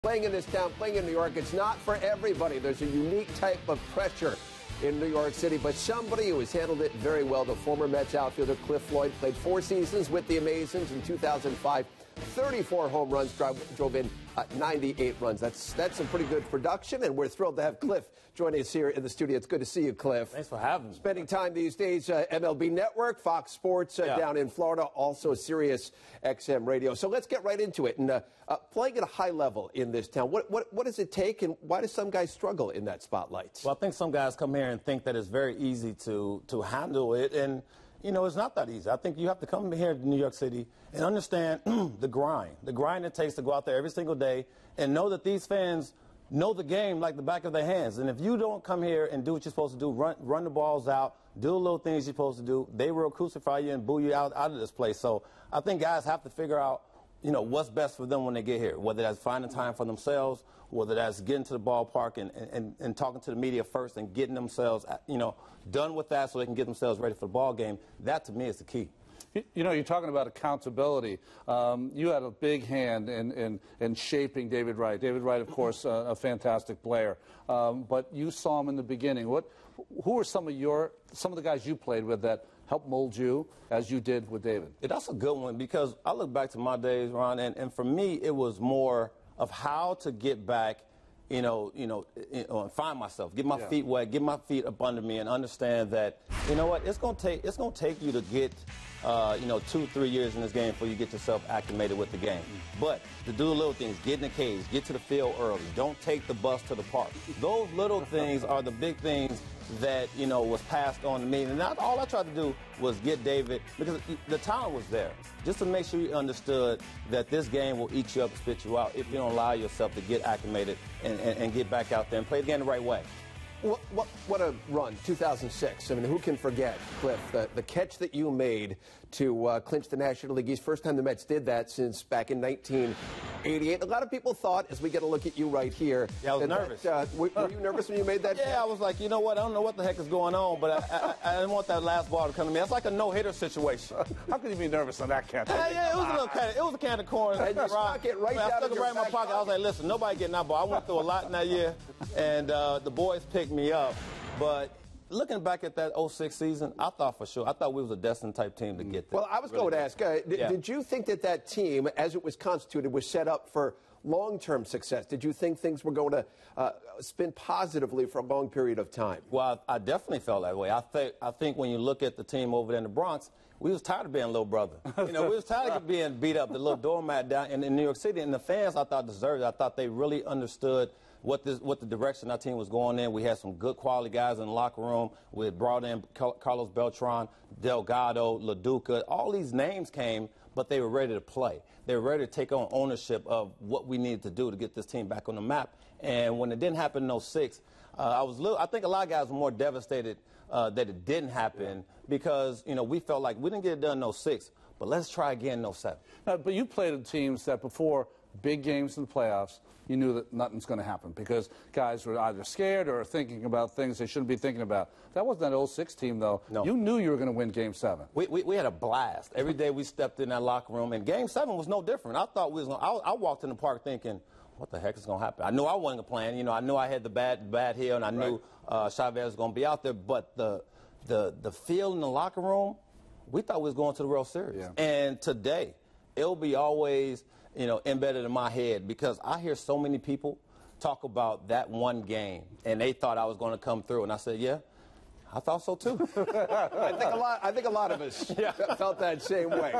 Playing in this town, playing in New York, it's not for everybody. There's a unique type of pressure in New York City, but somebody who has handled it very well, the former Mets outfielder Cliff Floyd, played 4 seasons with the Amazons in 2005. 34 home runs, drove in 98 runs. That's some pretty good production, and we're thrilled to have Cliff join us here in the studio. It's good to see you, Cliff. Thanks for having me. Spending time these days, MLB Network, Fox Sports down in Florida, also Sirius XM Radio. So let's get right into it. And playing at a high level in this town, what does it take, and why do some guys struggle in that spotlight? Well, I think some guys come here and think that it's very easy to handle it, and you know, it's not that easy. I think you have to come here to New York City and understand the grind it takes to go out there every single day and know that these fans know the game like the back of their hands. And if you don't come here and do what you're supposed to do, run the balls out, do the little things you're supposed to do, they will crucify you and boo you out of this place. So I think guys have to figure out, you know, what's best for them when they get here, whether that's finding time for themselves, whether that's getting to the ballpark and talking to the media first and getting themselves, you know, done with that so they can get themselves ready for the ball game. That, to me, is the key. You know, you're talking about accountability. You had a big hand in shaping David Wright. David Wright, of course, a fantastic player. But you saw him in the beginning. Who are some of the guys you played with that helped mold you as you did with David? Yeah, that's a good one, because I look back to my days, Ron, and for me it was more of how to get back, and find myself, get my feet wet, get my feet up under me, and understand that, you know what, it's gonna take you to get 2-3 years in this game before you get yourself acclimated with the game. But to do the little things, get in the cage, get to the field early, don't take the bus to the park. Those little things are the big things that, you know, was passed on to me. And all I tried to do was get David, because the talent was there, just to make sure you understood that this game will eat you up and spit you out if you don't allow yourself to get acclimated and get back out there and play the game the right way. What a run, 2006. I mean, who can forget, Cliff, the catch that you made to clinch the National League East? First time the Mets did that since back in 1988. A lot of people thought, as we get a look at you right here, yeah, I was nervous. Were you nervous when you made that? Yeah, I was like, you know what, I don't know what the heck is going on, but I didn't want that last ball to come to me. It's like a no-hitter situation. How could you be nervous on that catch? Yeah, it was a can of corn. And you stuck it right down I stuck it right in my pocket. I was like, listen, nobody getting that ball. I went through a lot in that year, and the boys picked me up. But looking back at that 06 season, I thought we was a destined type team to get there. Well, I was going to ask, did you think that team, as it was constituted, was set up for long-term success? Did you think things were going to spin positively for a long period of time? Well, I definitely felt that way. I think when you look at the team over there in the Bronx, we was tired of being little brother. You know, we was tired of being beat up, the little doormat down in New York City. And the fans, I thought, deserved it. I thought they really understood what the direction our team was going in. We had some good quality guys in the locker room. We had brought in Carlos Beltran, Delgado, LaDuca. All these names came, but they were ready to play. They were ready to take on ownership of what we needed to do to get this team back on the map. And when it didn't happen in 06, I think a lot of guys were more devastated that it didn't happen, because, you know, we felt like we didn't get it done in 06, but let's try again in 07. But you played in teams that before big games in the playoffs, you knew that nothing's going to happen because guys were either scared or thinking about things they shouldn't be thinking about. That wasn't that 06 team, though. No. You knew you were going to win Game 7. We had a blast. Every day we stepped in that locker room, and Game 7 was no different. I thought we was going I walked in the park thinking, what the heck is going to happen? I knew I wasn't playing. You know, I knew I had the bad heel, and I knew Chavez was going to be out there. But the feel in the locker room, we thought we was going to the World Series. Yeah. And today, it'll be always, you know, embedded in my head, because I hear so many people talk about that one game, and they thought I was going to come through, and I said, yeah, I thought so too. I think a lot of us felt that same way.